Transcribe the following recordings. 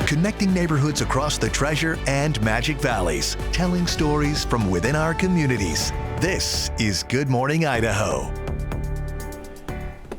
connecting neighborhoods across the Treasure and Magic Valleys, telling stories from within our communities. This is Good Morning Idaho.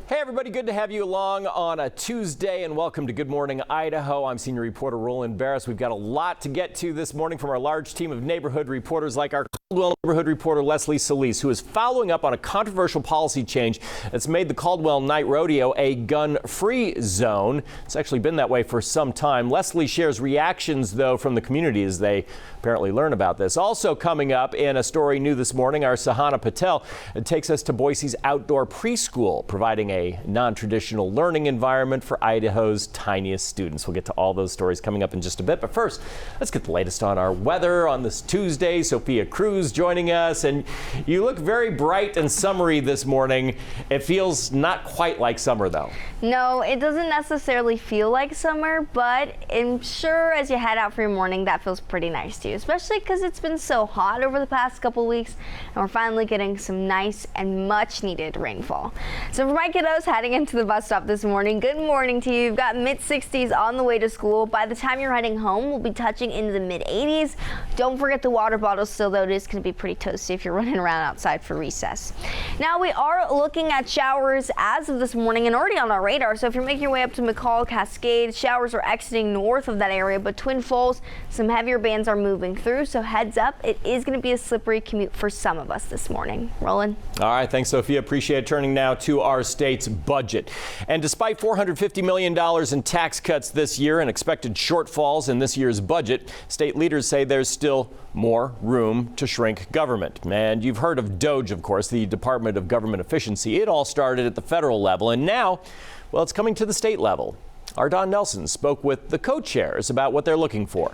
Hey everybody, good to have you along on a Tuesday and welcome to Good Morning Idaho. I'm senior reporter Roland Barris. We've got a lot to get to this morning from our large team of neighborhood reporters like our Caldwell neighborhood reporter Leslie Solis, who is following up on a controversial policy change that's made the Caldwell Night Rodeo a gun-free zone. It's actually been that way for some time. Leslie shares reactions, though, from the community as they apparently learn about this. Also coming up in a story new this morning, our Sahana Patel takes us to Boise's outdoor preschool, providing a non-traditional learning environment for Idaho's tiniest students. We'll get to all those stories coming up in just a bit. But first, let's get the latest on our weather on this Tuesday. Sophia Cruz joining us, and you look very bright and summery this morning. It feels not quite like summer, though. No, it doesn't necessarily feel like summer, but I'm sure as you head out for your morning, that feels pretty nice to you, especially because it's been so hot over the past couple weeks, and we're finally getting some nice and much needed rainfall. So for my kiddos heading into the bus stop this morning, good morning to you. You've got mid-60s on the way to school. By the time you're heading home, we'll be touching into the mid-80s. Don't forget the water bottles still, though. It is going to be pretty toasty if you're running around outside for recess. Now we are looking at showers as of this morning and already on our radar. So if you're making your way up to McCall, Cascade, showers are exiting north of that area, but Twin Falls, some heavier bands are moving through. So heads up, it is going to be a slippery commute for some of us this morning. Roland. All right, thanks, Sophia. Appreciate it. Turning now to our state's budget. And despite $450 million in tax cuts this year and expected shortfalls in this year's budget, state leaders say there's still more room to shrink government. And you've heard of DOGE, of course, the Department of Government Efficiency. It all started at the federal level, and now, well, it's coming to the state level. Our Don Nelson spoke with the co-chairs about what they're looking for.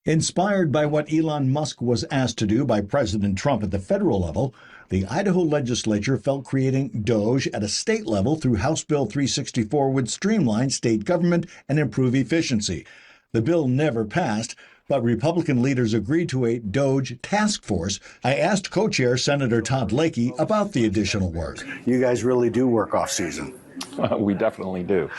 Inspired by what Elon Musk was asked to do by President Trump at the federal level, the Idaho legislature felt creating DOGE at a state level through House Bill 364 would streamline state government and improve efficiency. The bill never passed, but Republican leaders agreed to a DOGE task force. I asked co-chair Senator Todd Lakey about the additional work. You guys really do work off season. We definitely do.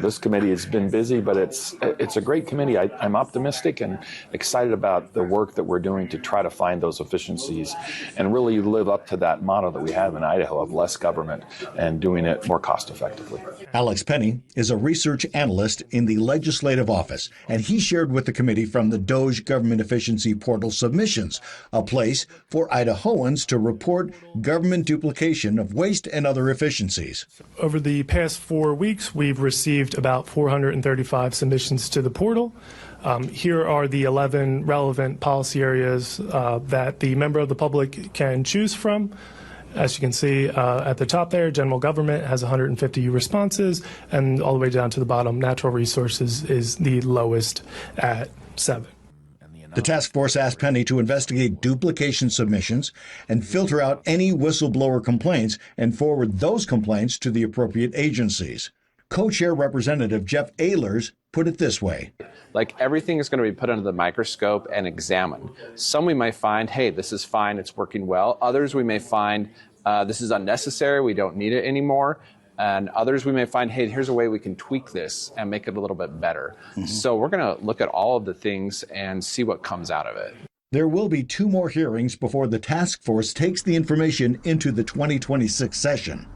This committee has been busy, but it's a great committee. I'm optimistic and excited about the work that we're doing to try to find those efficiencies and really live up to that motto that we have in Idaho of less government and doing it more cost effectively. Alex Penny is a research analyst in the legislative office, and he shared with the committee from the DOGE Government Efficiency Portal submissions, a place for Idahoans to report government duplication of waste and other efficiencies. Over the past 4 weeks, we've received about 435 submissions to the portal. Here are the 11 relevant policy areas that the member of the public can choose from. As you can see at the top there, general government has 150 responses, and all the way down to the bottom, natural resources is the lowest at 7. The task force asked Penny to investigate duplication submissions and filter out any whistleblower complaints and forward those complaints to the appropriate agencies. Co-chair Representative Jeff Ehlers put it this way. Like everything is going to be put under the microscope and examined. Some we may find, hey, this is fine, it's working well. Others we may find, this is unnecessary, we don't need it anymore. And others we may find, hey, here's a way we can tweak this and make it a little bit better. So we're going to look at all of the things and see what comes out of it. There will be 2 more hearings before the task force takes the information into the 2026 session.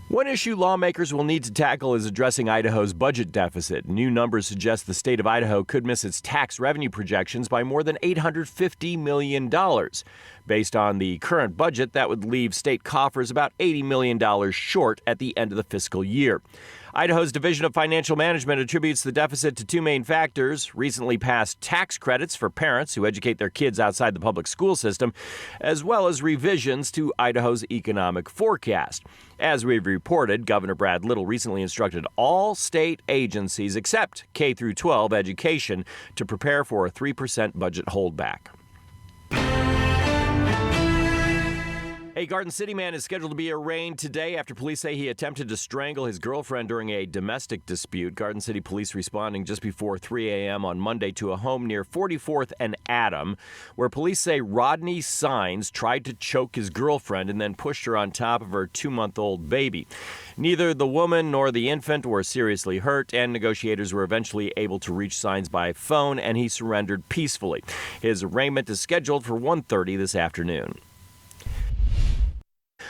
One issue lawmakers will need to tackle is addressing Idaho's budget deficit. New numbers suggest the state of Idaho could miss its tax revenue projections by more than $850 million. Based on the current budget, that would leave state coffers about $80 million short at the end of the fiscal year. Idaho's Division of Financial Management attributes the deficit to 2 main factors: recently passed tax credits for parents who educate their kids outside the public school system, as well as revisions to Idaho's economic forecast. As we've reported, Governor Brad Little recently instructed all state agencies except K-12 education to prepare for a 3% budget holdback. A Garden City man is scheduled to be arraigned today after police say he attempted to strangle his girlfriend during a domestic dispute. Garden City police responding just before 3 a.m. on Monday to a home near 44th and Adam, where police say Rodney Sines tried to choke his girlfriend and then pushed her on top of her 2-month-old baby. Neither the woman nor the infant were seriously hurt, and negotiators were eventually able to reach Sines by phone, and he surrendered peacefully. His arraignment is scheduled for 1:30 this afternoon.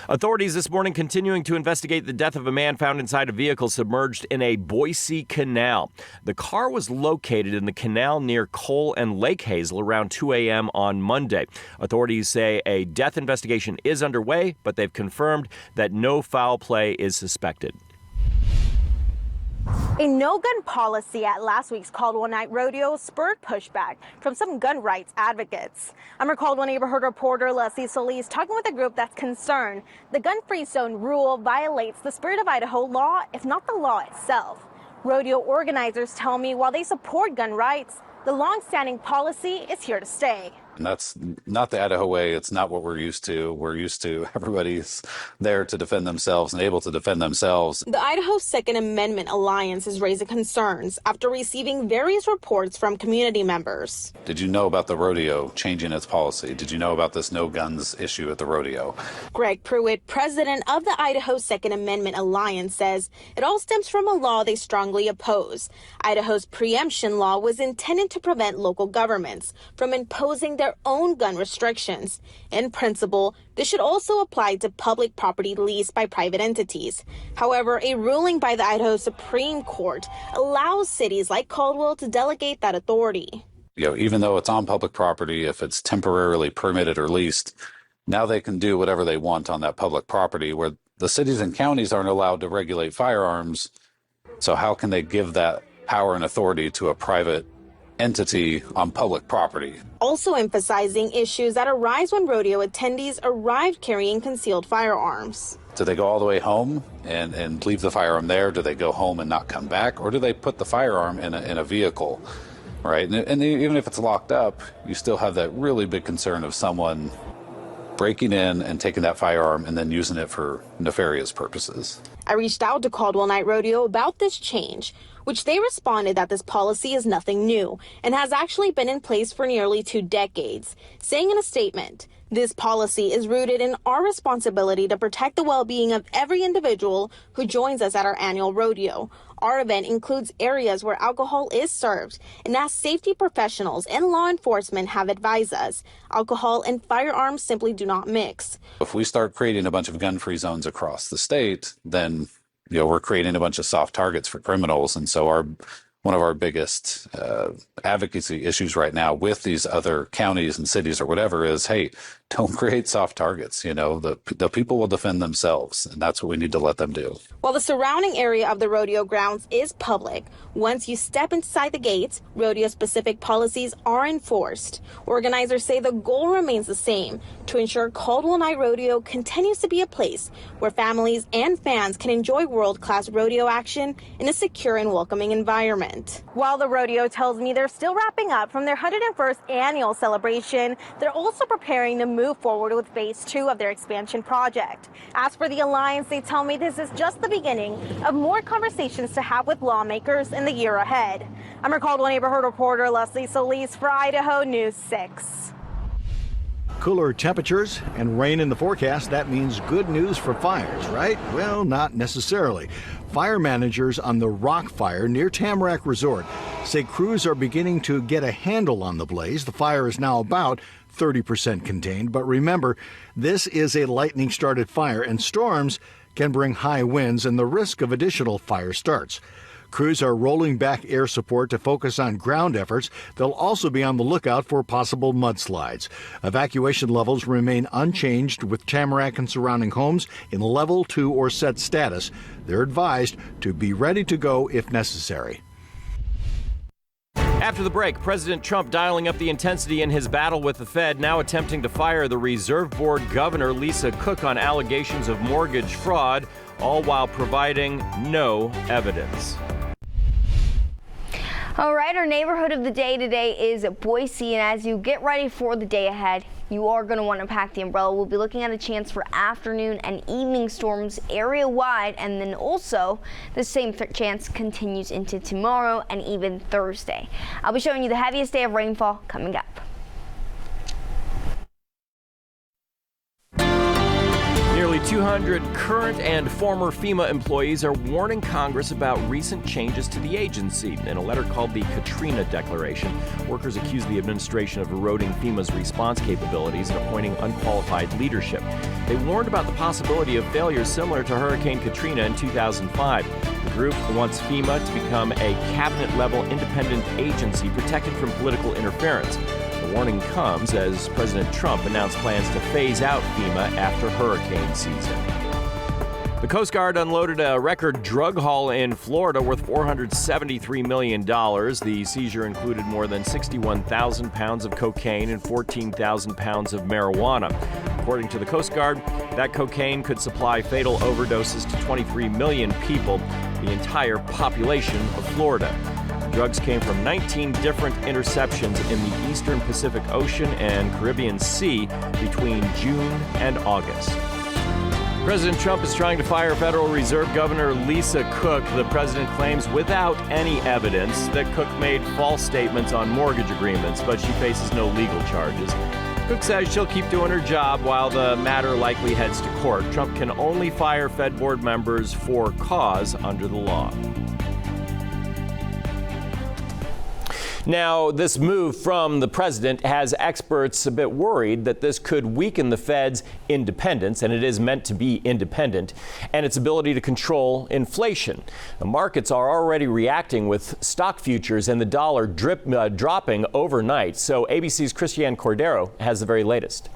Authorities this morning continuing to investigate the death of a man found inside a vehicle submerged in a Boise canal. The car was located in the canal near Cole and Lake Hazel around 2 a.m. on Monday. Authorities say a death investigation is underway, but they've confirmed that no foul play is suspected. A no-gun policy at last week's Caldwell Night Rodeo spurred pushback from some gun rights advocates. I'm your Caldwell neighborhood reporter Leslie Solis talking with a group that's concerned the gun-free zone rule violates the spirit of Idaho law, if not the law itself. Rodeo organizers tell me while they support gun rights, the long-standing policy is here to stay. And that's not the Idaho way. It's not what we're used to. We're used to everybody's there to defend themselves and able to defend themselves. The Idaho Second Amendment Alliance is raising concerns after receiving various reports from community members. Did you know about the rodeo changing its policy? Did you know about this no guns issue at the rodeo? Greg Pruitt, president of the Idaho Second Amendment Alliance, says it all stems from a law they strongly oppose. Idaho's preemption law was intended to prevent local governments from imposing their own gun restrictions. In principle, this should also apply to public property leased by private entities. However, a ruling by the Idaho Supreme Court allows cities like Caldwell to delegate that authority. Even though it's on public property, if it's temporarily permitted or leased, now they can do whatever they want on that public property, where the cities and counties aren't allowed to regulate firearms. So how can they give that power and authority to a private entity on public property? Also emphasizing issues that arise when rodeo attendees arrive carrying concealed firearms. Do they go all the way home and leave the firearm there? Do they go home and not come back? Or do they put the firearm in a vehicle, right? And even if it's locked up, you still have that really big concern of someone breaking in and taking that firearm and then using it for nefarious purposes. I reached out to Caldwell Night Rodeo about this change, which they responded that this policy is nothing new and has actually been in place for nearly 2 decades, saying in a statement, "This policy is rooted in our responsibility to protect the well-being of every individual who joins us at our annual rodeo. Our event includes areas where alcohol is served, and as safety professionals and law enforcement have advised us, alcohol and firearms simply do not mix." If we start creating a bunch of gun-free zones across the state, then we're creating a bunch of soft targets for criminals. And so one of our biggest advocacy issues right now with these other counties and cities or whatever is, hey, don't create soft targets. The people will defend themselves, and that's what we need to let them do. While the surrounding area of the rodeo grounds is public, once you step inside the gates, rodeo-specific policies are enforced. Organizers say the goal remains the same, to ensure Caldwell Night Rodeo continues to be a place where families and fans can enjoy world-class rodeo action in a secure and welcoming environment. While the rodeo tells me they're still wrapping up from their 101st annual celebration, they're also preparing to move forward with phase 2 of their expansion project. As for the Alliance, they tell me this is just the beginning of more conversations to have with lawmakers in the year ahead. I'm your Caldwell neighborhood reporter Leslie Solis for Idaho News 6. Cooler temperatures and rain in the forecast, that means good news for fires, right? Well, not necessarily. Fire managers on the Rock Fire near Tamarack Resort say crews are beginning to get a handle on the blaze. The fire is now about 30% contained, but remember, this is a lightning-started fire, and storms can bring high winds and the risk of additional fire starts. Crews are rolling back air support to focus on ground efforts. They'll also be on the lookout for possible mudslides. Evacuation levels remain unchanged with Tamarack and surrounding homes in level 2 or set status. They're advised to be ready to go if necessary. After the break, President Trump dialing up the intensity in his battle with the Fed, now attempting to fire the Reserve Board Governor Lisa Cook on allegations of mortgage fraud, all while providing no evidence. All right, our neighborhood of the day today is Boise, and as you get ready for the day ahead, you are going to want to pack the umbrella. We'll be looking at a chance for afternoon and evening storms area-wide, and then also the same chance continues into tomorrow and even Thursday. I'll be showing you the heaviest day of rainfall coming up. Nearly 200 current and former FEMA employees are warning Congress about recent changes to the agency. In a letter called the Katrina Declaration, workers accuse the administration of eroding FEMA's response capabilities and appointing unqualified leadership. They warned about the possibility of failures similar to Hurricane Katrina in 2005. The group wants FEMA to become a cabinet-level independent agency protected from political interference. The warning comes as President Trump announced plans to phase out FEMA after hurricane season. The Coast Guard unloaded a record drug haul in Florida worth $473 million. The seizure included more than 61,000 pounds of cocaine and 14,000 pounds of marijuana. According to the Coast Guard, that cocaine could supply fatal overdoses to 23 million people, the entire population of Florida. Drugs came from 19 different interceptions in the eastern Pacific Ocean and Caribbean Sea between June and August. President Trump is trying to fire Federal Reserve Governor Lisa Cook. The president claims without any evidence that Cook made false statements on mortgage agreements, but she faces no legal charges. Cook says she'll keep doing her job while the matter likely heads to court. Trump can only fire Fed board members for cause under the law. Now, this move from the president has experts a bit worried that this could weaken the Fed's independence, and it is meant to be independent, and its ability to control inflation. The markets are already reacting with stock futures and the dollar dropping overnight. So ABC's Christiane Cordero has the very latest.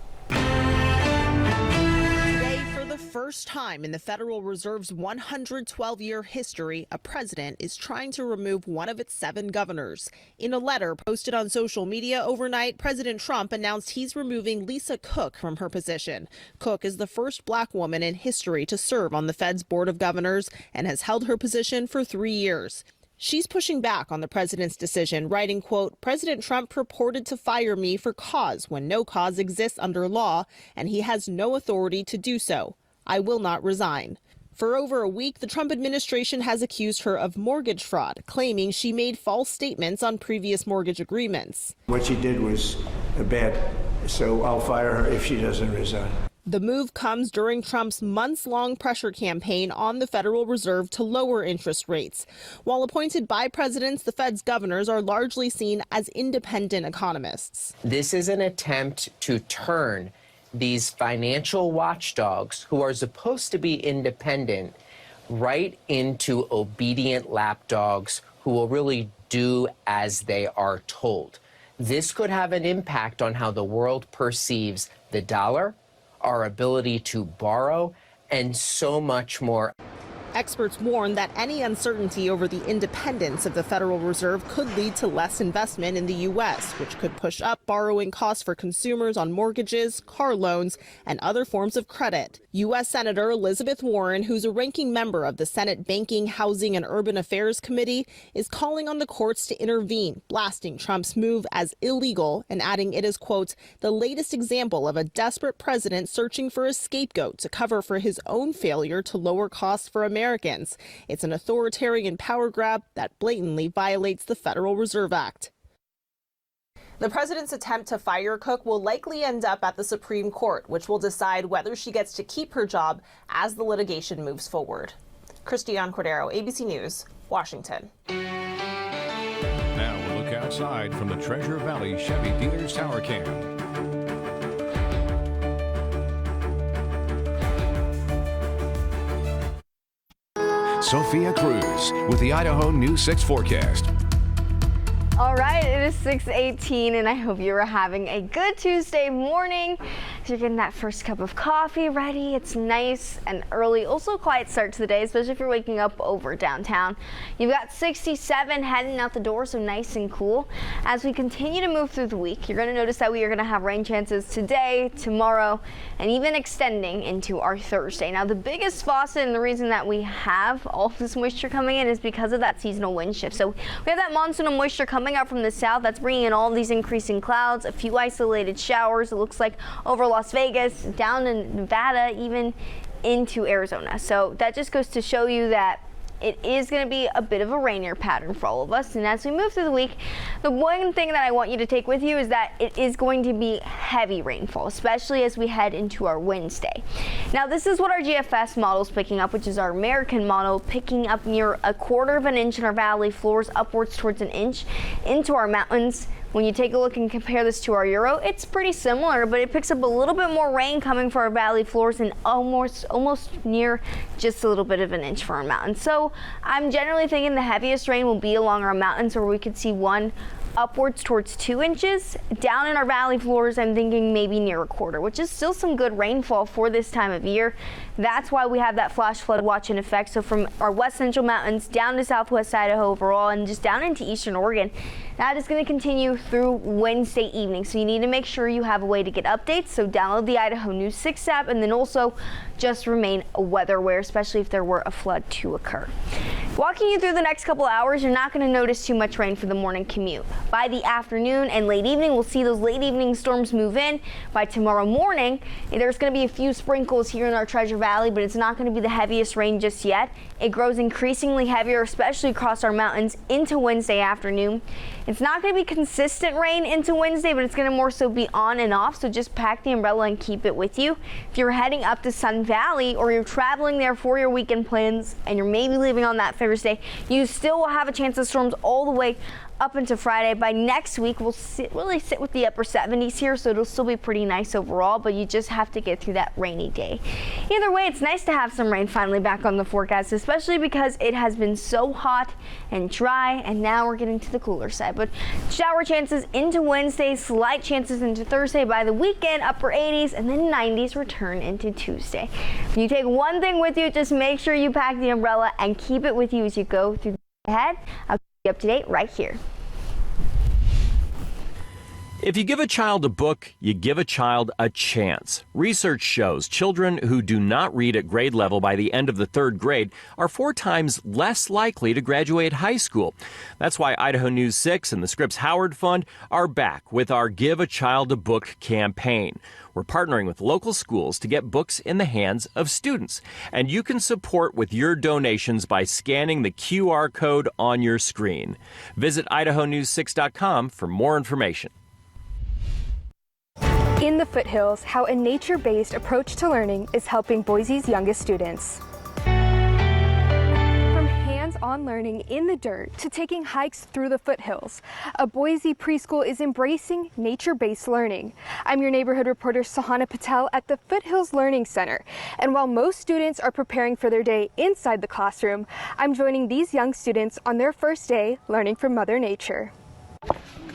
First time in the Federal Reserve's 112-year history, a president is trying to remove one of its 7 governors. In a letter posted on social media overnight, President Trump announced he's removing Lisa Cook from her position. Cook is the first black woman in history to serve on the Fed's Board of Governors and has held her position for 3 years. She's pushing back on the president's decision, writing, quote, "President Trump purported to fire me for cause when no cause exists under law, and he has no authority to do so. I will not resign." For over a week, the Trump administration has accused her of mortgage fraud, claiming she made false statements on previous mortgage agreements. What she did was bad, so I'll fire her if she doesn't resign. The move comes during Trump's months-long pressure campaign on the Federal Reserve to lower interest rates. While appointed by presidents, the Fed's governors are largely seen as independent economists. This is an attempt to turn these financial watchdogs, who are supposed to be independent, right into obedient lapdogs who will really do as they are told. This could have an impact on how the world perceives the dollar, our ability to borrow, and so much more. Experts warn that any uncertainty over the independence of the Federal Reserve could lead to less investment in the U.S., which could push up borrowing costs for consumers on mortgages, car loans, and other forms of credit. U.S. Senator Elizabeth Warren, who's a ranking member of the Senate Banking, Housing, and Urban Affairs Committee, is calling on the courts to intervene, blasting Trump's move as illegal and adding it is, quote, "the latest example of a desperate president searching for a scapegoat to cover for his own failure to lower costs for Americans. It's an authoritarian power grab that blatantly violates the Federal Reserve Act." The president's attempt to fire Cook will likely end up at the Supreme Court, which will decide whether she gets to keep her job as the litigation moves forward. Christiane Cordero, ABC News, Washington. Now we'll look outside from the Treasure Valley Chevy Dealers Tower Cam. Sophia Cruz with the Idaho News 6 forecast. All right, it is 6:18, and I hope you are having a good Tuesday morning. you're getting that first cup of coffee ready. It's nice and early. Also a quiet start to the day, especially if you're waking up over downtown. You've got 67 heading out the door, so nice and cool. As we continue to move through the week, you're going to notice that we are going to have rain chances today, tomorrow, and even extending into our Thursday. Now, the biggest faucet and the reason that we have all this moisture coming in is because of that seasonal wind shift. So we have that monsoonal moisture coming out from the south that's bringing in all these increasing clouds, a few isolated showers, it looks like over Las Vegas, down in Nevada, even into Arizona. So that just goes to show you that it is going to be a bit of a rainier pattern for all of us. And as we move through the week, the one thing that I want you to take with you is that it is going to be heavy rainfall, especially as we head into our Wednesday. Now, this is what our GFS model is picking up, which is our American model, picking up near 1/4 of an inch in our valley floors, upwards towards 1 inch into our mountains. When you take a look and compare this to our Euro, it's pretty similar, but it picks up a little bit more rain coming for our valley floors and almost near just a little bit of 1 inch for our mountains. So I'm generally thinking the heaviest rain will be along our mountains, where we could see upwards towards 2 inches. Down in our valley floors, I'm thinking maybe near 1/4, which is still some good rainfall for this time of year. That's why we have that flash flood watch in effect. So from our west central mountains down to southwest Idaho overall and just down into eastern Oregon, that is going to continue through Wednesday evening. So you need to make sure you have a way to get updates. So download the Idaho News 6 app, and then also just remain weather aware, especially if there were a flood to occur. Walking you through the next couple hours, you're not going to notice too much rain for the morning commute. By the afternoon and late evening, we'll see those late evening storms move in. By tomorrow morning, there's going to be a few sprinkles here in our Treasure Valley, but it's not going to be the heaviest rain just yet. It grows increasingly heavier, especially across our mountains into Wednesday afternoon. It's not going to be consistent rain into Wednesday, but it's going to more so be on and off, so just pack the umbrella and keep it with you. If you're heading up to Sun Valley or you're traveling there for your weekend plans and you're maybe leaving on that Thursday, you still will have a chance of storms all the way up into Friday. By next week, we'll really sit with the upper 70s here, so it'll still be pretty nice overall, but you just have to get through that rainy day. Either way, it's nice to have some rain finally back on the forecast, especially because it has been so hot and dry, and now we're getting to the cooler side. But shower chances into Wednesday, slight chances into Thursday. By the weekend, upper 80s and then 90s return into Tuesday. If you take one thing with you, just make sure you pack the umbrella and keep it with you as you go through the ahead. I'll keep you up to date right here. If you give a child a book, you give a child a chance. Research shows children who do not read at grade level by the end of the 3rd grade are 4 times less likely to graduate high school. That's why Idaho News 6 and the Scripps Howard Fund are back with our Give a Child a Book campaign. We're partnering with local schools to get books in the hands of students. And you can support with your donations by scanning the QR code on your screen. Visit idahonews6.com for more information. In the foothills, how a nature-based approach to learning is helping Boise's youngest students. From hands-on learning in the dirt to taking hikes through the foothills, a Boise preschool is embracing nature-based learning. I'm your neighborhood reporter Sahana Patel at the Foothills Learning Center. And while most students are preparing for their day inside the classroom, I'm joining these young students on their first day learning from Mother Nature.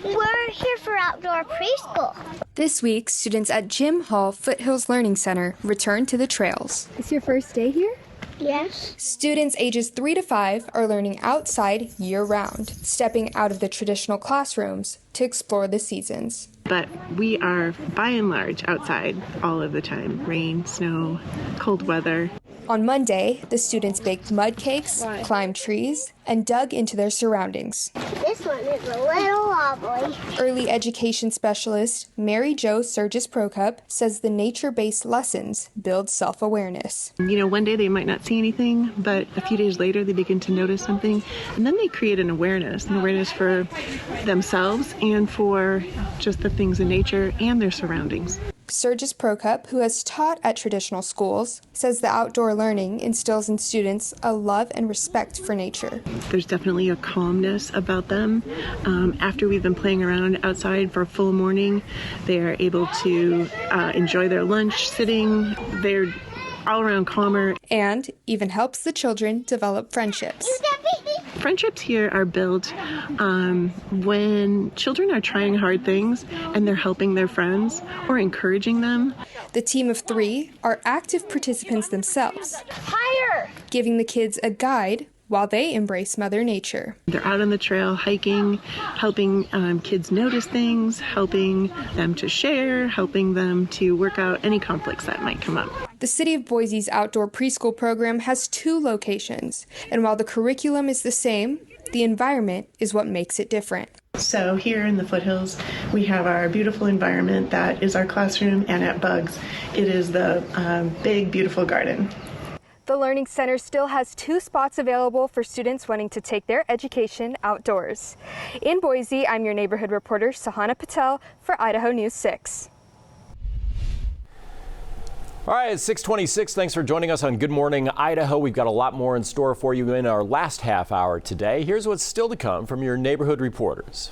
We're here for outdoor preschool. This week, students at Jim Hall Foothills Learning Center return to the trails. It's your first day here? Yes. Students ages 3 to 5 are learning outside year-round, stepping out of the traditional classrooms to explore the seasons. But we are, by and large, outside all of the time. Rain, snow, cold weather. On Monday, the students baked mud cakes, climbed trees, and dug into their surroundings. This one is a little wobbly. Early education specialist Mary Jo Surgis-Procup says the nature-based lessons build self-awareness. You know, one day they might not see anything, but a few days later they begin to notice something, and then they create an awareness for themselves and for just the things in nature and their surroundings. Surgis-Procup, who has taught at traditional schools, says the outdoor learning instills in students a love and respect for nature. There's definitely a calmness about them. After we've been playing around outside for a full morning, they are able to enjoy their lunch sitting. They're all around calmer. And even helps the children develop friendships. friendships here are built when children are trying hard things and they're helping their friends or encouraging them. The team of 3 are active participants themselves, Higher! giving the kids a guide while they embrace Mother Nature. They're out on the trail hiking, helping kids notice things, helping them to share, helping them to work out any conflicts that might come up. The City of Boise's outdoor preschool program has 2 locations, and while the curriculum is the same, the environment is what makes it different. So here in the foothills, we have our beautiful environment that is our classroom, and at Bugs, it is the big, beautiful garden. The Learning Center still has 2 spots available for students wanting to take their education outdoors. In Boise, I'm your neighborhood reporter, Sahana Patel, for Idaho News 6. All right, it's 6:26. Thanks for joining us on Good Morning Idaho. We've got a lot more in store for you in our last half hour today. Here's what's still to come from your neighborhood reporters.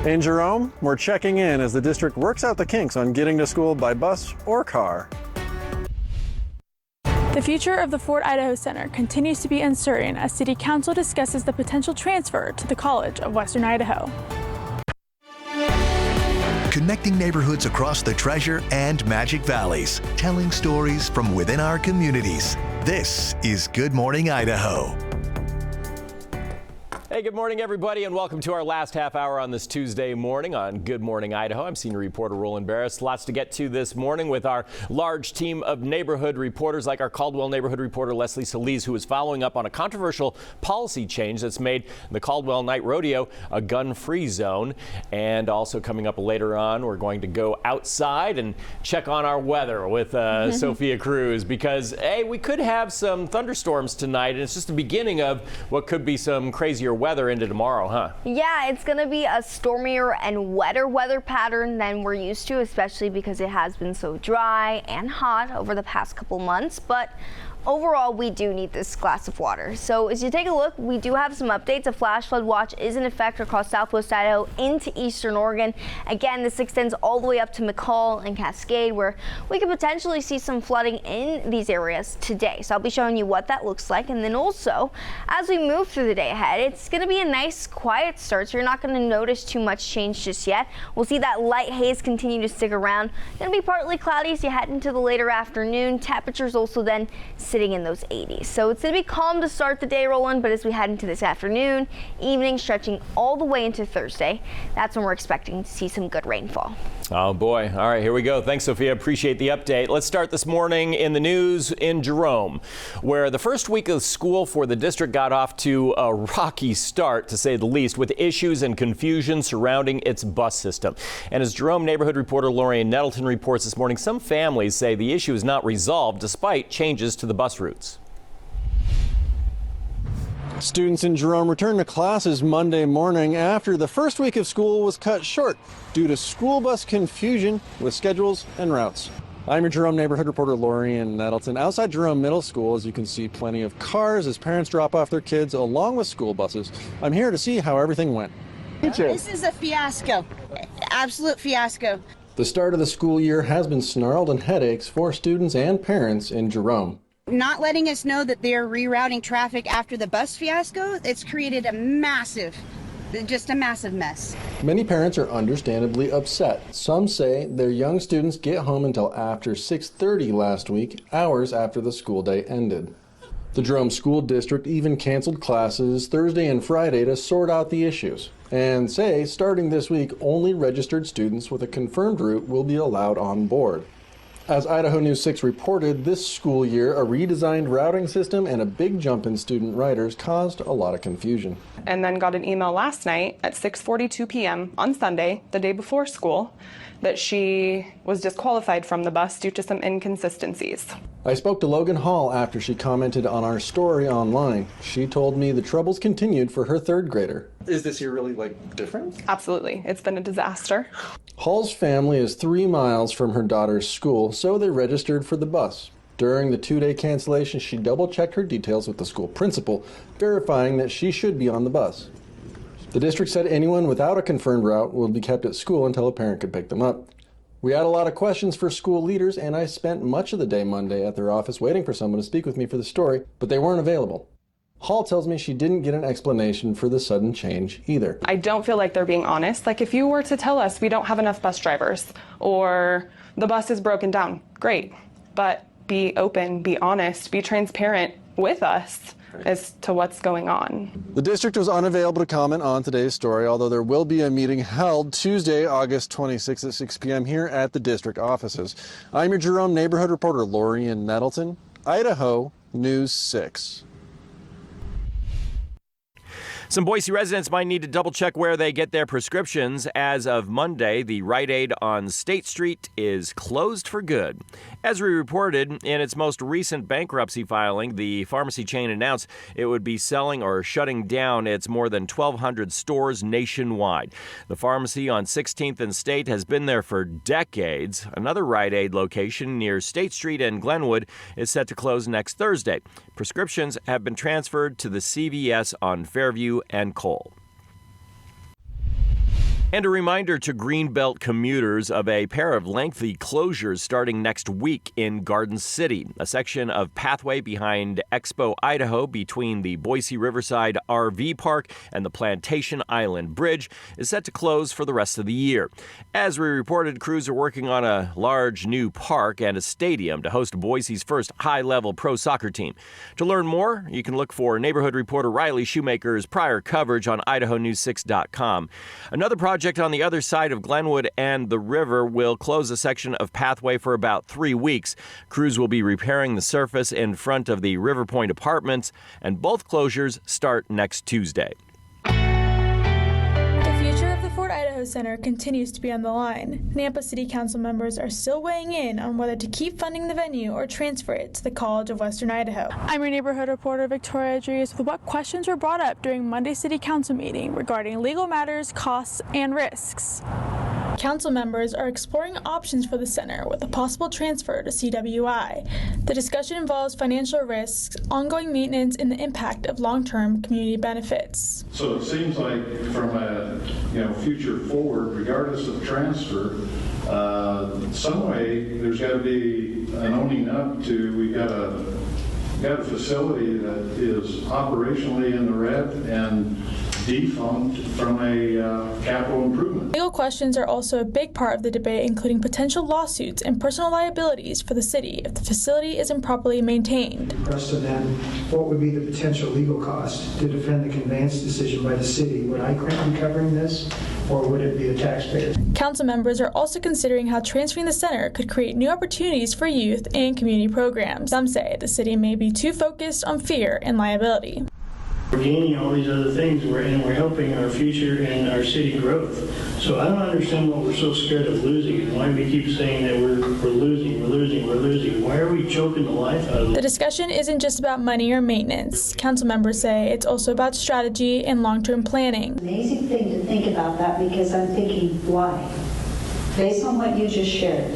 In Jerome, we're checking in as the district works out the kinks on getting to school by bus or car. The future of the Fort Idaho Center continues to be uncertain as City Council discusses the potential transfer to the College of Western Idaho. Connecting neighborhoods across the Treasure and Magic Valleys, telling stories from within our communities. This is Good Morning Idaho. Hey, good morning, everybody, and welcome to our last half hour on this Tuesday morning on Good Morning Idaho. I'm senior reporter Roland Barris. Lots to get to this morning with our large team of neighborhood reporters, like our Caldwell neighborhood reporter Leslie Solis, who is following up on a controversial policy change that's made the Caldwell Night Rodeo a gun-free zone. And also coming up later on, we're going to go outside and check on our weather with Sophia Cruz, because we could have some thunderstorms tonight, and it's just the beginning of what could be some crazier weather into tomorrow, huh? Yeah, it's going to be a stormier and wetter weather pattern than we're used to, especially because it has been so dry and hot over the past couple months. But overall, we do need this glass of water. So as you take a look, we do have some updates. A flash flood watch is in effect across southwest Idaho into eastern Oregon. Again, this extends all the way up to McCall and Cascade, where we could potentially see some flooding in these areas today. So I'll be showing you what that looks like. And then also, as we move through the day ahead, it's going to be a nice quiet start, so you're not going to notice too much change just yet. We'll see that light haze continue to stick around. Going to be partly cloudy as you head into the later afternoon. Temperatures also then sitting in those 80s. So it's going to be calm to start the day, Roland, but as we head into this afternoon, evening, stretching all the way into Thursday, that's when we're expecting to see some good rainfall. Oh boy. All right, here we go. Thanks, Sophia. Appreciate the update. Let's start this morning in the news in Jerome, where the first week of school for the district got off to a rocky start, to say the least, with issues and confusion surrounding its bus system. And as Jerome neighborhood reporter Lorian Nettleton reports this morning, some families say the issue is not resolved despite changes to the bus routes. Students in Jerome returned to classes Monday morning after the first week of school was cut short due to school bus confusion with schedules and routes. I'm your Jerome neighborhood reporter Lorian Nettleton. Outside Jerome Middle School, as you can see, plenty of cars as parents drop off their kids along with school buses. I'm here to see how everything went. This is a fiasco, absolute fiasco. The start of the school year has been snarled and headaches for students and parents in Jerome. Not letting us know that they're rerouting traffic after the bus fiasco, it's created a massive mess. Many parents are understandably upset. Some say their young students get home until after 6:30 last week, hours after the school day ended. The Jerome School District even canceled classes Thursday and Friday to sort out the issues, and say starting this week, only registered students with a confirmed route will be allowed on board. As Idaho News 6 reported, this school year, a redesigned routing system and a big jump in student riders caused a lot of confusion. And then got an email last night at 6:42 p.m. on Sunday, the day before school, that she was disqualified from the bus due to some inconsistencies. I spoke to Logan Hall after she commented on our story online. She told me the troubles continued for her third grader. Is this year really, different? Absolutely. It's been a disaster. Hall's family is 3 miles from her daughter's school, so they registered for the bus. During the 2-day cancellation, she double-checked her details with the school principal, verifying that she should be on the bus. The district said anyone without a confirmed route will be kept at school until a parent could pick them up. We had a lot of questions for school leaders, and I spent much of the day Monday at their office waiting for someone to speak with me for the story, but they weren't available. Hall tells me she didn't get an explanation for the sudden change either. I don't feel like they're being honest. Like, if you were to tell us we don't have enough bus drivers or the bus is broken down, great. But be open, be honest, be transparent with us as to what's going on. The district was unavailable to comment on today's story, although there will be a meeting held Tuesday, August 26th at 6 p.m. here at the district offices. I'm your Jerome neighborhood reporter, Lorian Nettleton, Idaho News 6. Some Boise residents might need to double check where they get their prescriptions. As of Monday, the Rite Aid on State Street is closed for good. As we reported in its most recent bankruptcy filing, the pharmacy chain announced it would be selling or shutting down its more than 1,200 stores nationwide. The pharmacy on 16th and State has been there for decades. Another Rite Aid location near State Street and Glenwood is set to close next Thursday. Prescriptions have been transferred to the CVS on Fairview and Cole. And a reminder to Greenbelt commuters of a pair of lengthy closures starting next week in Garden City. A section of pathway behind Expo, Idaho, between the Boise Riverside RV Park and the Plantation Island Bridge is set to close for the rest of the year. As we reported, crews are working on a large new park and a stadium to host Boise's first high-level pro soccer team. To learn more, you can look for neighborhood reporter Riley Shoemaker's prior coverage on IdahoNews6.com. Another project on the other side of Glenwood and the river will close a section of pathway for about 3 weeks. Crews will be repairing the surface in front of the River Point apartments, and both closures start next Tuesday. The future of the Idaho Center continues to be on the line. Nampa City Council members are still weighing in on whether to keep funding the venue or transfer it to the College of Western Idaho. I'm your neighborhood reporter, Victoria Rodriguez, with what questions were brought up during Monday's City Council meeting regarding legal matters, costs, and risks. Council members are exploring options for the center with a possible transfer to CWI. The discussion involves financial risks, ongoing maintenance, and the impact of long-term community benefits. So it seems like from a future forward, regardless of transfer, some way there's got to be an owning up to we got a facility that is operationally in the red and defunct from a capital improvement. Legal questions are also a big part of the debate, including potential lawsuits and personal liabilities for the city if the facility is improperly maintained. So then, what would be the potential legal cost to defend the conveyance decision by the city? Would I be covering this, or would it be the taxpayer? Council members are also considering how transferring the center could create new opportunities for youth and community programs. Some say the city may be too focused on fear and liability. We're gaining all these other things, and we're helping our future and our city growth. So I don't understand what we're so scared of losing and why we keep saying that we're losing. Why are we choking the life out of them? The discussion isn't just about money or maintenance. Council members say it's also about strategy and long-term planning. Amazing thing to think about that, because I'm thinking, why? Based on what you just shared,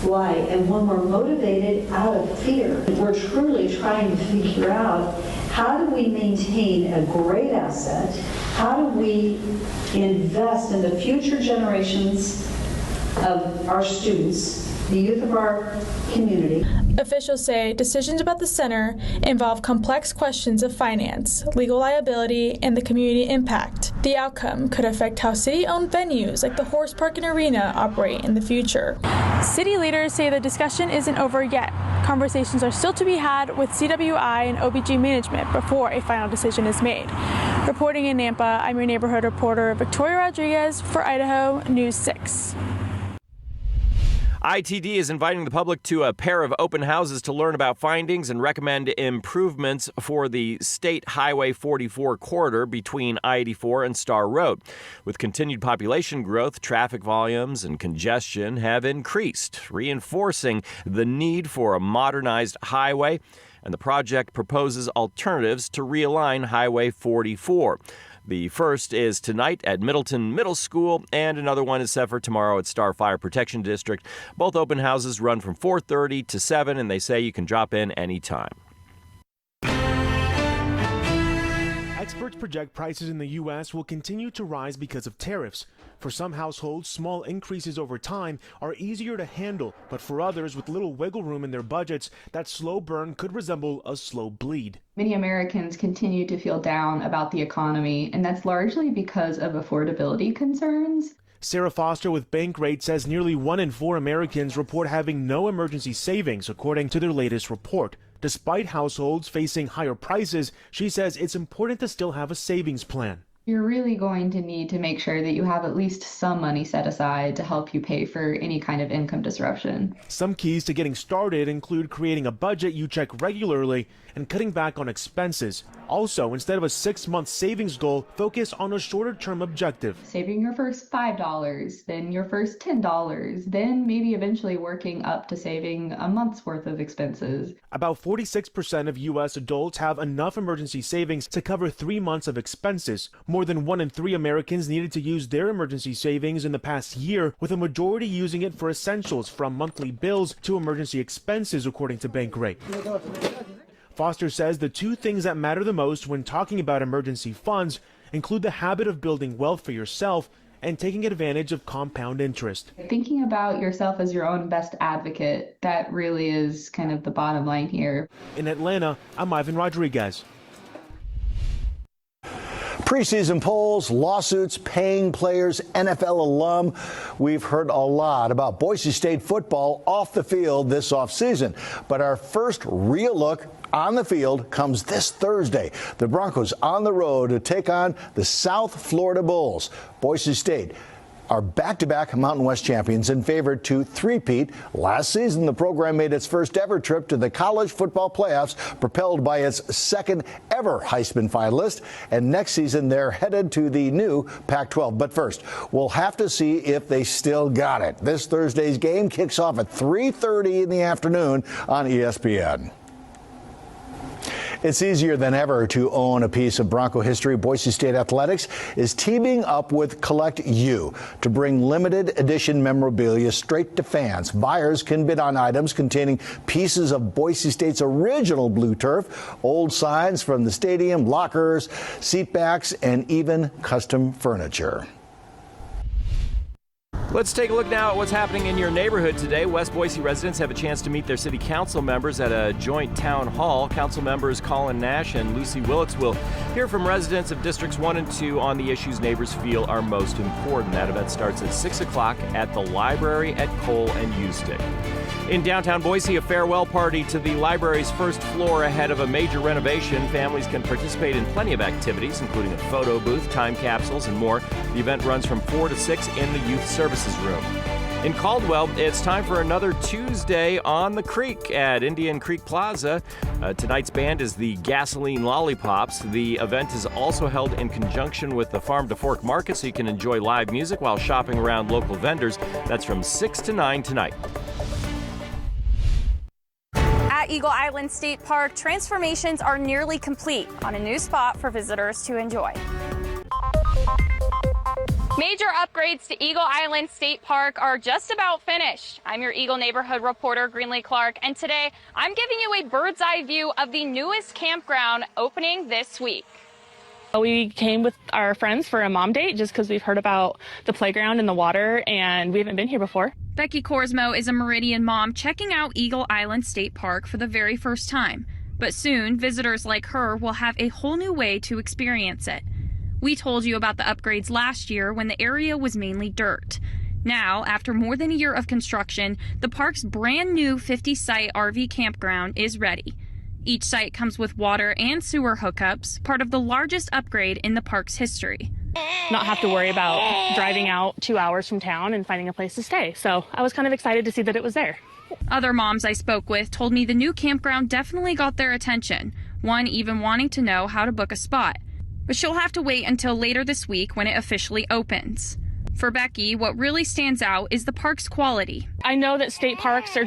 why? And when we're motivated out of fear, we're truly trying to figure out, how do we maintain a great asset? How do we invest in the future generations of our students, the youth of our community? Officials say decisions about the center involve complex questions of finance, legal liability, and the community impact. The outcome could affect how city-owned venues like the Horse Park and Arena operate in the future. City leaders say the discussion isn't over yet. Conversations are still to be had with CWI and OBG management before a final decision is made. Reporting in Nampa, I'm your neighborhood reporter, Victoria Rodriguez, for Idaho News 6. ITD is inviting the public to a pair of open houses to learn about findings and recommend improvements for the State Highway 44 corridor between I-84 and Star Road. With continued population growth, traffic volumes and congestion have increased, reinforcing the need for a modernized highway, and the project proposes alternatives to realign Highway 44. The first is tonight at Middleton Middle School, and another one is set for tomorrow at Star Fire Protection District. Both open houses run from 4:30 to 7, and they say you can drop in anytime. Experts project prices in the U.S. will continue to rise because of tariffs. For some households, small increases over time are easier to handle, but for others with little wiggle room in their budgets, that slow burn could resemble a slow bleed. Many Americans continue to feel down about the economy, and that's largely because of affordability concerns. Sarah Foster with Bankrate says nearly 1 in 4 Americans report having no emergency savings, according to their latest report. Despite households facing higher prices, she says it's important to still have a savings plan. You're really going to need to make sure that you have at least some money set aside to help you pay for any kind of income disruption. Some keys to getting started include creating a budget you check regularly and cutting back on expenses. Also, instead of a 6-month savings goal, focus on a shorter-term objective. Saving your first $5, then your first $10, then maybe eventually working up to saving a month's worth of expenses. About 46% of U.S. adults have enough emergency savings to cover 3 months of expenses. More than 1 in 3 Americans needed to use their emergency savings in the past year, with a majority using it for essentials from monthly bills to emergency expenses, according to Bankrate. Foster says the 2 things that matter the most when talking about emergency funds include the habit of building wealth for yourself and taking advantage of compound interest. Thinking about yourself as your own best advocate, that really is kind of the bottom line here. In Atlanta, I'm Ivan Rodriguez. Preseason polls, lawsuits, paying players, NFL alum. We've heard a lot about Boise State football off the field this offseason. But our first real look on the field comes this Thursday. The Broncos on the road to take on the South Florida Bulls. Boise State are back-to-back Mountain West champions and favored to three-peat. Last season, the program made its first ever trip to the college football playoffs, propelled by its second ever Heisman finalist. And next season, they're headed to the new Pac-12. But first, we'll have to see if they still got it. This Thursday's game kicks off at 3:30 in the afternoon on ESPN. It's easier than ever to own a piece of Bronco history. Boise State Athletics is teaming up with Collect U to bring limited edition memorabilia straight to fans. Buyers can bid on items containing pieces of Boise State's original blue turf, old signs from the stadium, lockers, seat backs, and even custom furniture. Let's take a look now at what's happening in your neighborhood today. West Boise residents have a chance to meet their city council members at a joint town hall. Council members Colin Nash and Lucy Willits will hear from residents of Districts 1 and 2 on the issues neighbors feel are most important. That event starts at 6 o'clock at the library at Cole and Ustick. In downtown Boise, a farewell party to the library's first floor ahead of a major renovation. Families can participate in plenty of activities, including a photo booth, time capsules, and more. The event runs from 4 to 6 in the Youth Services Room. In Caldwell, it's time for another Tuesday on the Creek at Indian Creek Plaza. Tonight's band is the Gasoline Lollipops. The event is also held in conjunction with the Farm to Fork Market, so you can enjoy live music while shopping around local vendors. That's from 6 to 9 tonight. At Eagle Island State Park, transformations are nearly complete on a new spot for visitors to enjoy. Major upgrades to Eagle Island State Park are just about finished. I'm your Eagle neighborhood reporter, Greenlee Clark, and today I'm giving you a bird's eye view of the newest campground opening this week. We came with our friends for a mom date just because we've heard about the playground and the water, and we haven't been here before. Becky Korsmo is a Meridian mom checking out Eagle Island State Park for the very first time. But soon, visitors like her will have a whole new way to experience it. We told you about the upgrades last year when the area was mainly dirt. Now, after more than a year of construction, the park's brand new 50-site RV campground is ready. Each site comes with water and sewer hookups, part of the largest upgrade in the park's history. Not have to worry about driving out 2 hours from town and finding a place to stay. So I was kind of excited to see that it was there. Other moms I spoke with told me the new campground definitely got their attention, one even wanting to know how to book a spot. But she'll have to wait until later this week when it officially opens. For Becky, what really stands out is the park's quality. I know that state parks are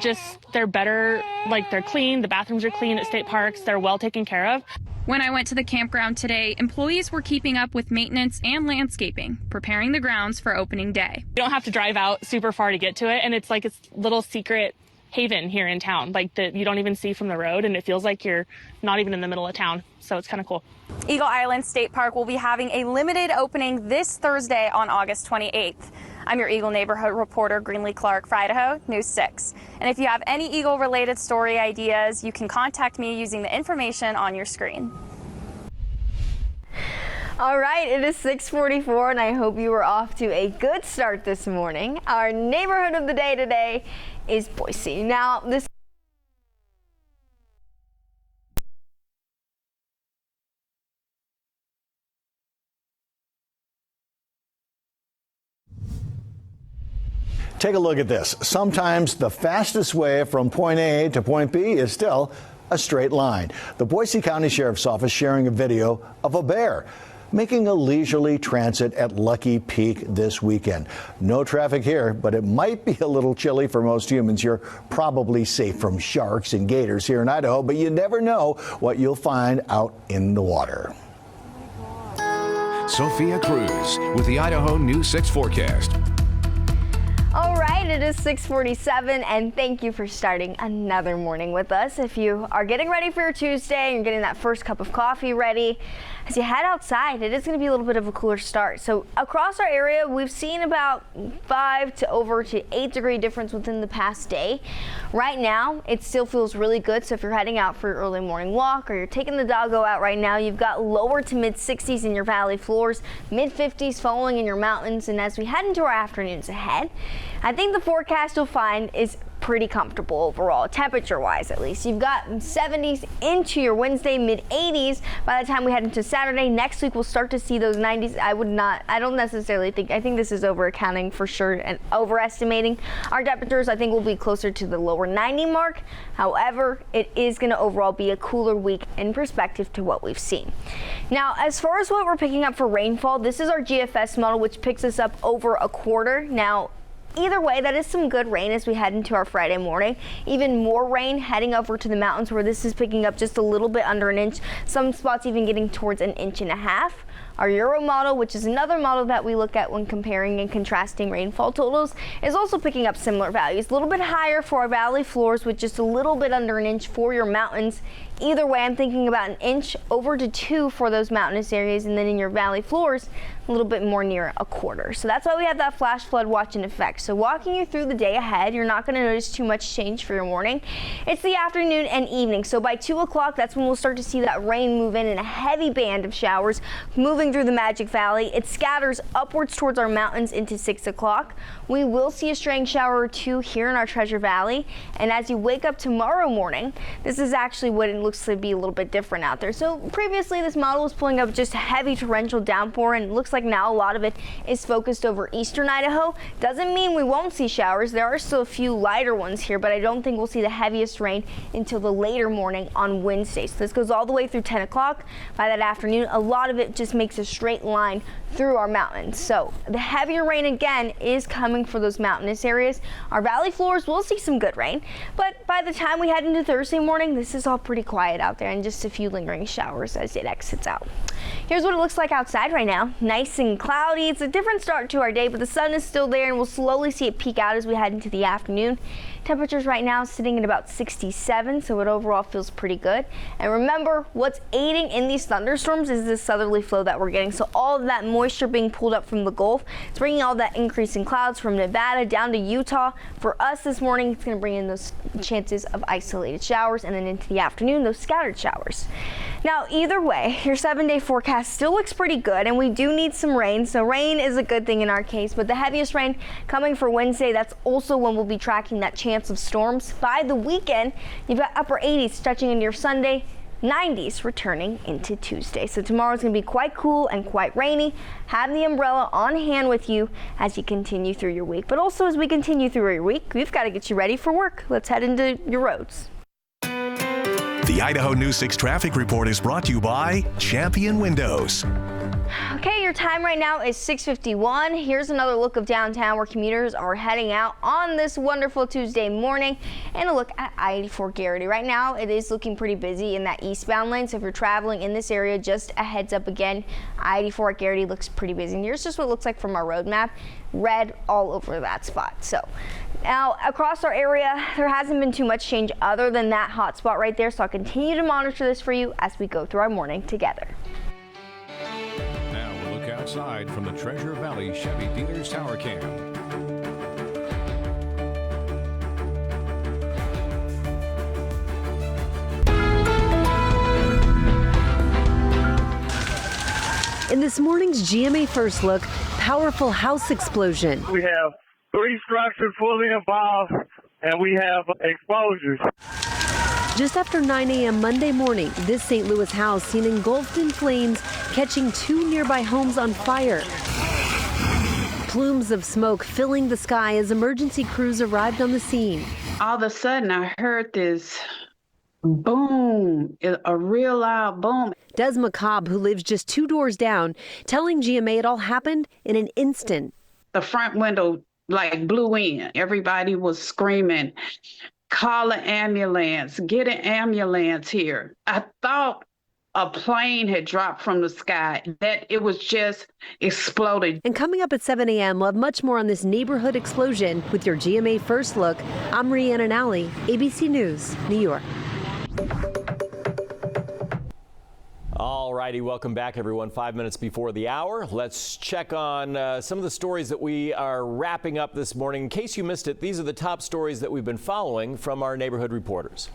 they're better, like they're clean, the bathrooms are clean at state parks, they're well taken care of. When I went to the campground today, employees were keeping up with maintenance and landscaping, preparing the grounds for opening day. You don't have to drive out super far to get to it, and it's like a little secret haven here in town, like that you don't even see from the road, and it feels like you're not even in the middle of town. So it's kind of cool. Eagle Island State Park will be having a limited opening this Thursday on August 28th. I'm your Eagle neighborhood reporter, Greenlee Clark for Idaho News 6. And if you have any Eagle-related story ideas, you can contact me using the information on your screen. All right, it is 6:44, and I hope you were off to a good start this morning. Our neighborhood of the day today is Boise. Now, this Take a look at this. Sometimes the fastest way from point A to point B is still a straight line. The Boise County Sheriff's Office sharing a video of a bear making a leisurely transit at Lucky Peak this weekend. No traffic here, but it might be a little chilly for most humans. You're probably safe from sharks and gators here in Idaho, but you never know what you'll find out in the water. Sophia Cruz with the Idaho News 6 forecast. All right, it is 6:47, and thank you for starting another morning with us. If you are getting ready for your Tuesday and you're getting that first cup of coffee ready, as you head outside, it is going to be a little bit of a cooler start. So across our area, we've seen about 5 to over to 8 degree difference within the past day. Right now, it still feels really good. So if you're heading out for your early morning walk or you're taking the doggo out right now, you've got lower to mid 60s in your valley floors, mid 50s falling in your mountains. And as we head into our afternoons ahead, I think the forecast you'll find is pretty comfortable overall, temperature-wise at least. You've got 70s into your Wednesday, mid-80s. By the time we head into Saturday, next week we'll start to see those 90s. I don't necessarily think, I think this is over-accounting for sure and overestimating. Our temperatures, I think, will be closer to the lower 90 mark. However, it is going to overall be a cooler week in perspective to what we've seen. Now, as far as what we're picking up for rainfall, this is our GFS model, which picks us up over a quarter. Now, either way, that is some good rain as we head into our Friday morning. Even more rain heading over to the mountains where this is picking up just a little bit under an inch. Some spots even getting towards an inch and a half. Our Euro model, which is another model that we look at when comparing and contrasting rainfall totals, is also picking up similar values. A little bit higher for our valley floors with just a little bit under an inch for your mountains. Either way, I'm thinking about an inch over to 2 for those mountainous areas, and then in your valley floors, a little bit more near a quarter. So that's why we have that flash flood watch in effect. So walking you through the day ahead, you're not going to notice too much change for your morning. It's the afternoon and evening. So by 2 o'clock, that's when we'll start to see that rain move in a heavy band of showers moving through the Magic Valley. It scatters upwards towards our mountains into 6 o'clock. We will see a straying shower or two here in our Treasure Valley. And as you wake up tomorrow morning, this is actually what it looks to be a little bit different out there. So previously, this model was pulling up just heavy torrential downpour, and it looks like now a lot of it is focused over eastern Idaho. Doesn't mean we won't see showers. There are still a few lighter ones here, but I don't think we'll see the heaviest rain until the later morning on Wednesday. So this goes all the way through 10 o'clock. By that afternoon, a lot of it just makes a straight line through our mountains. So the heavier rain again is coming for those mountainous areas. Our valley floors will see some good rain, but by the time we head into Thursday morning, this is all pretty quiet out there and just a few lingering showers as it exits out. Here's what it looks like outside right now. Nice and cloudy. It's a different start to our day, but the sun is still there, and we'll slowly see it peak out as we head into the afternoon. Temperatures right now sitting at about 67, so it overall feels pretty good. And remember, what's aiding in these thunderstorms is this southerly flow that we're getting. So all of that moisture being pulled up from the Gulf, it's bringing all that increase in clouds from Nevada down to Utah. For us this morning, it's going to bring in those chances of isolated showers, and then into the afternoon, those scattered showers. Now, either way, your 7-day forecast still looks pretty good, and we do need some rain. So rain is a good thing in our case, but the heaviest rain coming for Wednesday, that's also when we'll be tracking that chance of storms. By the weekend, you've got upper 80s stretching into your Sunday, 90s returning into Tuesday. So tomorrow's going to be quite cool and quite rainy. Have the umbrella on hand with you as you continue through your week. But also as we continue through your week, we've got to get you ready for work. Let's head into your roads. The Idaho News 6 traffic report is brought to you by Champion Windows. Okay, your time right now is 6:51. Here's another look of downtown where commuters are heading out on this wonderful Tuesday morning, and a look at I-84 Garrity. Right now, it is looking pretty busy in that eastbound lane, so if you're traveling in this area, just a heads up again, I-84 at Garrity looks pretty busy. And here's just what it looks like from our road map. Red all over that spot. So now across our area, there hasn't been too much change other than that hot spot right there, so I'll continue to monitor this for you as we go through our morning together. Outside from the Treasure Valley Chevy Dealers Tower Cam. In this morning's GMA First Look, powerful house explosion. We have 3 structures fully involved, and we have exposures. Just after 9 a.m. Monday morning, this St. Louis house seen engulfed in flames, catching 2 nearby homes on fire. Plumes of smoke filling the sky as emergency crews arrived on the scene. All of a sudden, I heard this boom, a real loud boom. Des McCobb, who lives just 2 doors down, telling GMA it all happened in an instant. The front window blew in. Everybody was screaming, "Call an ambulance, get an ambulance here." I thought a plane had dropped from the sky, that it was just exploded. And coming up at 7 a.m., we'll have much more on this neighborhood explosion with your GMA First Look. I'm Rhiannon Alley, ABC News, New York. All righty, welcome back everyone. 5 minutes before the hour. Let's check on some of the stories that we are wrapping up this morning. In case you missed it, these are the top stories that we've been following from our neighborhood reporters.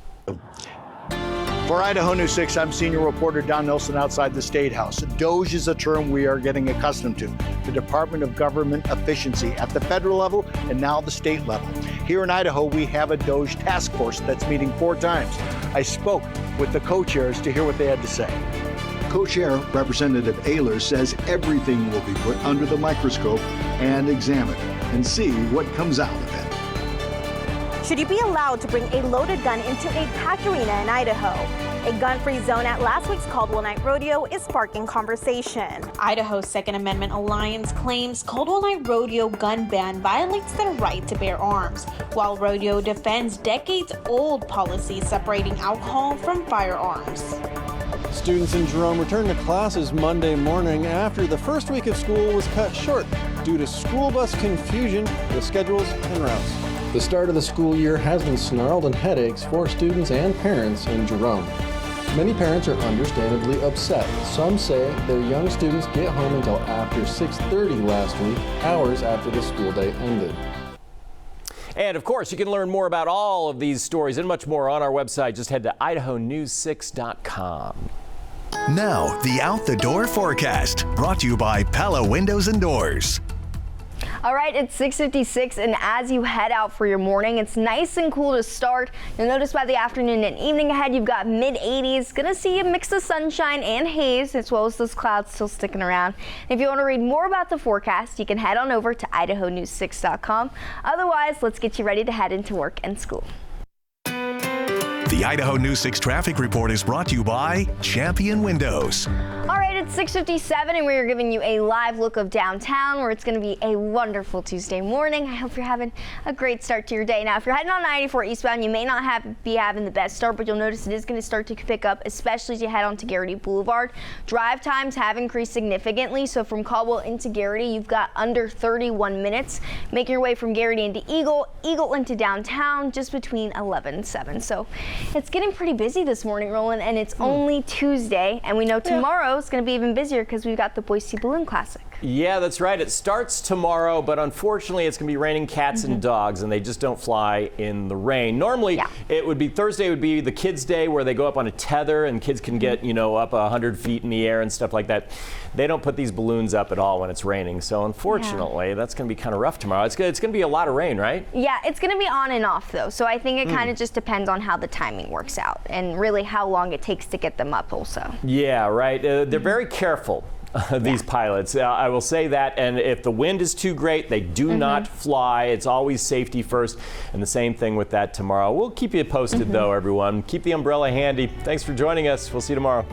For Idaho News 6, I'm senior reporter Don Nelson outside the State House. DOGE is a term we are getting accustomed to. The Department of Government Efficiency at the federal level and now the state level. Here in Idaho, we have a DOGE task force that's meeting 4 times. I spoke with the co-chairs to hear what they had to say. Co-chair Representative Ehlers says everything will be put under the microscope and examined and see what comes out of it. Should you be allowed to bring a loaded gun into a packed arena in Idaho? A gun-free zone at last week's Caldwell Night Rodeo is sparking conversation. Idaho's Second Amendment Alliance claims Caldwell Night Rodeo gun ban violates their right to bear arms, while Rodeo defends decades-old policies separating alcohol from firearms. Students in Jerome returned to classes Monday morning after the first week of school was cut short due to school bus confusion with schedules and routes. The start of the school year has been snarled and headaches for students and parents in Jerome. Many parents are understandably upset. Some say their young students get home until after 6:30 last week, hours after the school day ended. And of course, you can learn more about all of these stories and much more on our website. Just head to idahonews6.com. Now, the Out the Door forecast, brought to you by Pella Windows and Doors. All right, it's 6:56, and as you head out for your morning, it's nice and cool to start. You'll notice by the afternoon and evening ahead, you've got mid-80s. Gonna see a mix of sunshine and haze, as well as those clouds still sticking around. If you want to read more about the forecast, you can head on over to idahonews6.com. Otherwise, let's get you ready to head into work and school. The Idaho News 6 traffic report is brought to you by Champion Windows. All right, it's 6:57, and we're giving you a live look of downtown, where it's going to be a wonderful Tuesday morning. I hope you're having a great start to your day. Now, if you're heading on 94 eastbound, you may not be having the best start, but you'll notice it is going to start to pick up, especially as you head on to Garrity Boulevard. Drive times have increased significantly, so from Caldwell into Garrity, you've got under 31 minutes. Making your way from Garrity into Eagle into downtown, just between 11 and 7. So it's getting pretty busy this morning, Roland, and it's only Tuesday, and we know tomorrow's going to be even busier because we've got the Boise Balloon Classic. Yeah, that's right. It starts tomorrow, but unfortunately it's going to be raining cats and dogs, and they just don't fly in the rain. Normally, it would be Thursday would be the kids' day, where they go up on a tether and kids can get, up 100 feet in the air and stuff like that. They don't put these balloons up at all when it's raining, so unfortunately that's going to be kind of rough tomorrow. It's going to be a lot of rain, right? Yeah, it's going to be on and off though, so I think it kind of just depends on how the timing works out and really how long it takes to get them up also. Yeah, right. They're very careful. These pilots, I will say that, and if the wind is too great, they do not fly. It's always safety first, and the same thing with that tomorrow. We'll keep you posted though, everyone. Keep the umbrella handy. Thanks for joining us. We'll see you tomorrow.